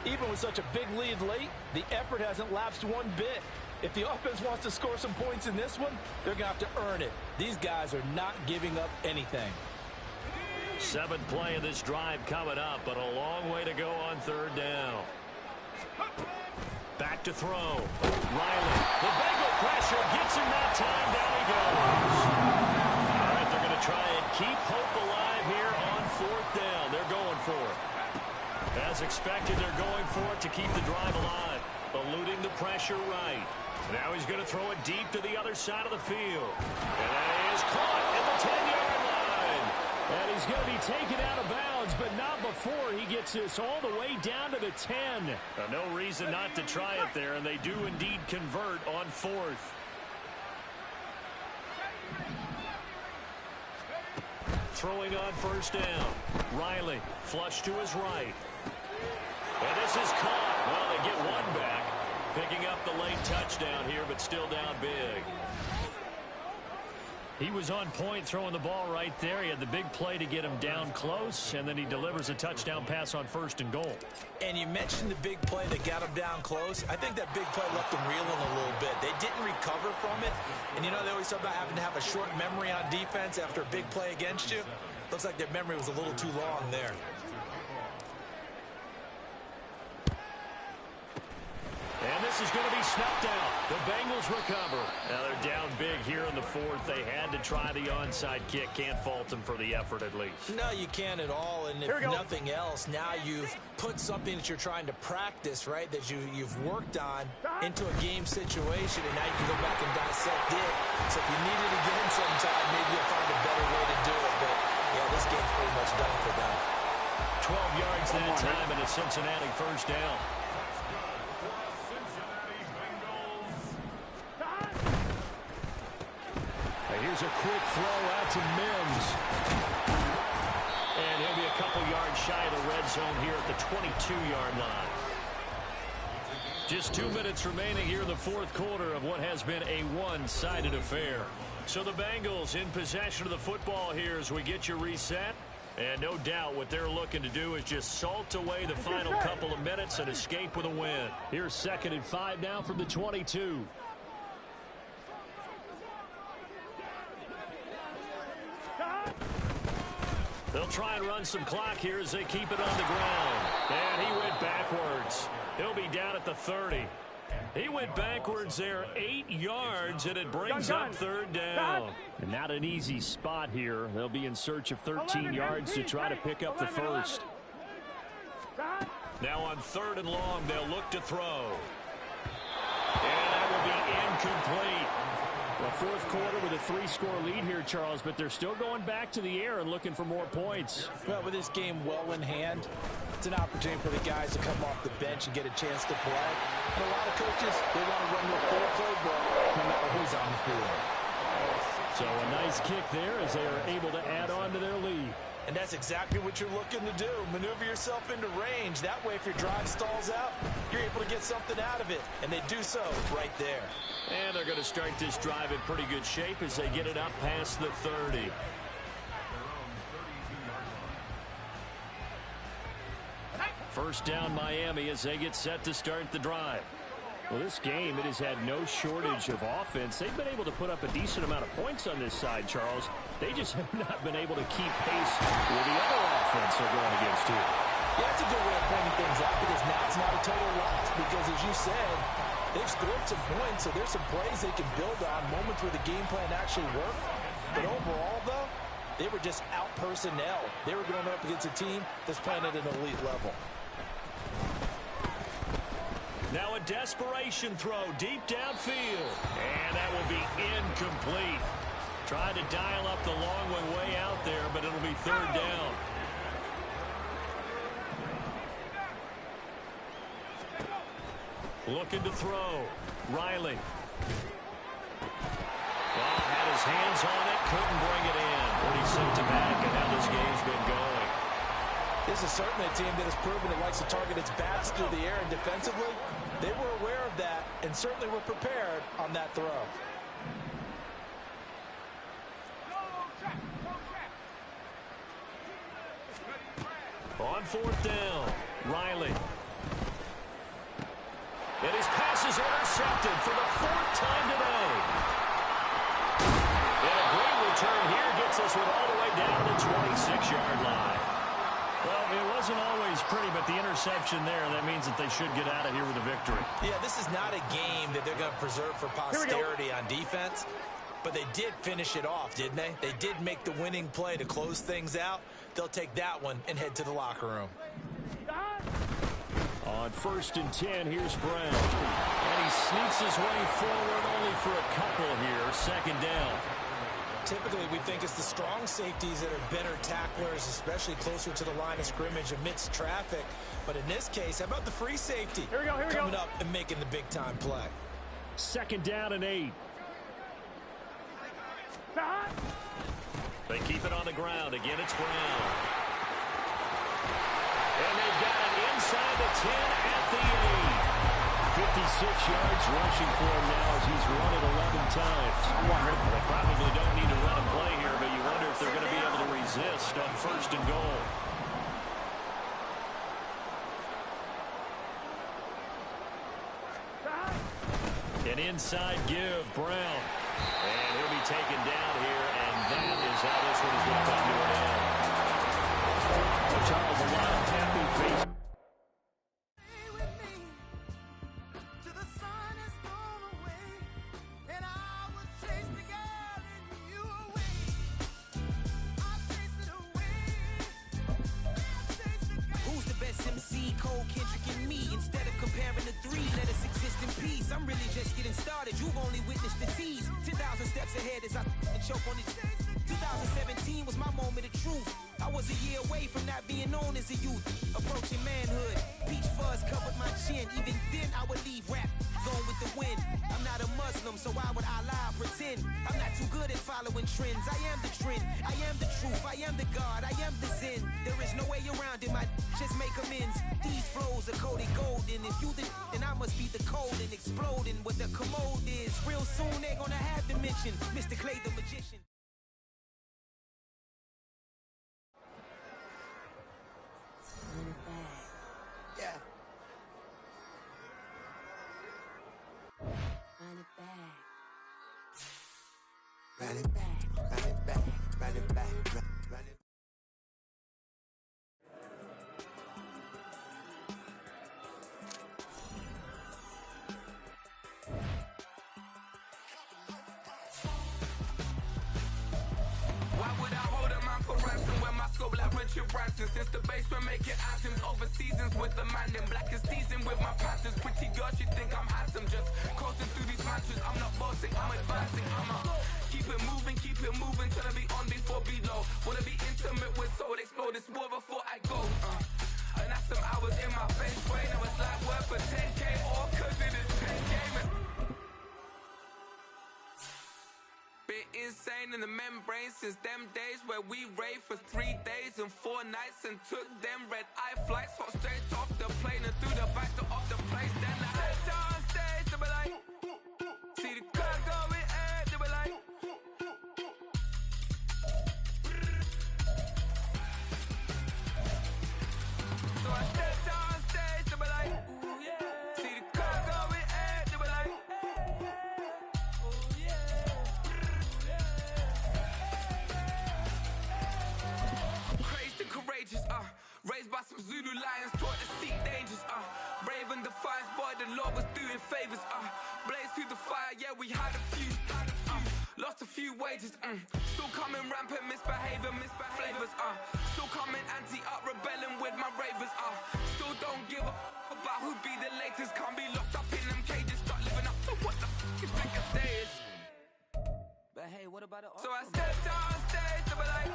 Even with such a big lead late, the effort hasn't lapsed one bit. If the offense wants to score some points in this one, they're going to have to earn it. These guys are not giving up anything. 7th play of this drive coming up, but a long way to go on 3rd down. Back to throw. Riley, the Bengal pressure gets him that time. Down he goes. All right, they're going to try and keep hope alive here on 4th down. They're going for it. As expected, they're going for it to keep the drive alive. Eluding the pressure right. Now he's going to throw it deep to the other side of the field. And that is caught at the 10-yard line. And he's going to be taken out of bounds, but not before he gets this all the way down to the 10. No reason not to try it there, and they do indeed convert on 4th. Throwing on 1st down. Riley, flush to his right. And this is caught. Well, they get one back. Picking up the late touchdown here, but still down big. He was on point throwing the ball right there. He had the big play to get him down close, and then he delivers a touchdown pass on 1st and goal. And you mentioned the big play that got him down close. I think that big play left him reeling a little bit. They didn't recover from it. And, you know, they always talk about having to have a short memory on defense after a big play against you. Looks like their memory was a little too long there. And this is going to be snuffed out. The Bengals recover. Now they're down big here in the 4th. They had to try the onside kick. Can't fault them for the effort at least. No, you can't at all. And if nothing else, now you've put something that you're trying to practice, right, that you've worked on into a game situation, and now you can go back and dissect it. So if you need it again sometime, maybe you'll find a better way to do it. But, yeah, this game's pretty much done for them. 12 yards that time, and a Cincinnati 1st down. Here's a quick throw out to Mims. And he'll be a couple yards shy of the red zone here at the 22-yard line. Just 2 minutes remaining here in the 4th quarter of what has been a one-sided affair. So the Bengals in possession of the football here as we get you reset. And no doubt what they're looking to do is just salt away the final couple of minutes and escape with a win. Here's 2nd and 5 now from the 22. They'll try and run some clock here as they keep it on the ground. And he went backwards. He'll be down at the 30. He went backwards there 8 yards, and it brings up 3rd down. And not an easy spot here. They'll be in search of 13 yards to try to pick up the 1st. Now on 3rd and long, they'll look to throw. And that will be incomplete. Well, 4th quarter with a 3-score lead here, Charles, but they're still going back to the air and looking for more points. Well, with this game well in hand, it's an opportunity for the guys to come off the bench and get a chance to play. And a lot of coaches, they want to run their full playbook no matter who's on the field. So a nice kick there as they are able to add on to their lead. And that's exactly what you're looking to do. Maneuver yourself into range. That way, if your drive stalls out, you're able to get something out of it. And they do so right there. And they're going to start this drive in pretty good shape as they get it up past the 30. First down Miami as they get set to start the drive. Well, this game, it has had no shortage of offense. They've been able to put up a decent amount of points on this side, Charles. They just have not been able to keep pace with the other offense they're going against here. Yeah, that's a good way of pointing things out because now it's not a total loss because, as you said, they've scored some points, so there's some plays they can build on, moments where the game plan actually worked. But overall, though, they were just out personnel. They were going up against a team that's playing at an elite level. Now a desperation throw deep downfield. And that will be incomplete. Tried to dial up the long one way out there, but it'll be 3rd down. Looking to throw. Riley. Well, had his hands on it, couldn't bring it in. Pretty symptomatic of how this game's been going. This is certainly a team that has proven it likes to target its backs through the air, and defensively, they were aware of that and certainly were prepared on that throw. On 4th down, Riley. And his pass is intercepted for the 4th time today. And a great return here gets us all the way down to the 26-yard line. Well, it wasn't always pretty, but the interception there, that means that they should get out of here with a victory. Yeah, this is not a game that they're going to preserve for posterity on defense, but they did finish it off, didn't they? They did make the winning play to close things out. They'll take that one and head to the locker room. On 1st and 10, here's Brown. And he sneaks his way forward only for a couple here. 2nd down. Typically, we think it's the strong safeties that are better tacklers, especially closer to the line of scrimmage amidst traffic. But in this case, how about the free safety coming up and making the big-time play? 2nd down and 8. They keep it on the ground. Again, it's Brown. And they've got it inside the 10 at the 8. 56 yards rushing for him now as he's run it 11 times. They probably don't need to run inside give. Brown. And he'll be taken down here, and that is how this one is going to come to an end. Well, Charles, a lot of happy faces. I'm really just getting started. You've only witnessed the tease. 10,000 steps ahead as I choke on it. 2017 was my moment of truth. I was a year away from not being known as a youth. Approaching manhood. Peach fuzz covered my chin. Even then I would leave rap going with the wind. I'm not a Muslim, so why would I lie or pretend? I'm not too good at following trends. I am the trend. I am the truth. I am the God. I am the Zen. There is no way around it. My just make amends. These flows are coated golden. If you the then I must be the cold and exploding what the commode is. Real soon they're gonna have to mention Mr. Clay the magician. Yeah. Run it back, run it back, run it back, run it. Why would I hold a man for ransom when my scope like Richard Branson? Since the basement making anthems over seasons with the man in black is teasing with my panthers. Pretty girl, she think I'm handsome. Just coasting through these mantras. I'm not bossing, I'm advancing. Keep it moving, trying to be on before below. Wanna be intimate with soul, explode this war before I go. And that's some hours in my bench brain. I was like work for 10K, all cause it is 10K. Been insane in the membrane since them days where we raved for 3 days and 4 nights and took them red eye flights, hot straight off the plane and through the back door of the place. Then I stepped on stage, they were like, see the crowd going ahead, they were like. So I stepped on stage, they were like, ooh yeah. See the crowd going ahead, they were like, ooh yeah. Crazed and courageous, raised by some Zulu lions, taught to seek dangers, brave and defiant, boy, the Lord was doing favors, blaze through the fire, yeah, we had a few, lost a few wages, still coming rampant, misbehavior, flavors, still coming anti-up, rebelling with my ravers, still don't give a about who be the latest, can't be locked up in them cages, start living up to what the f*** you think of days. But hey, what about it? So I stepped on stage, they were like,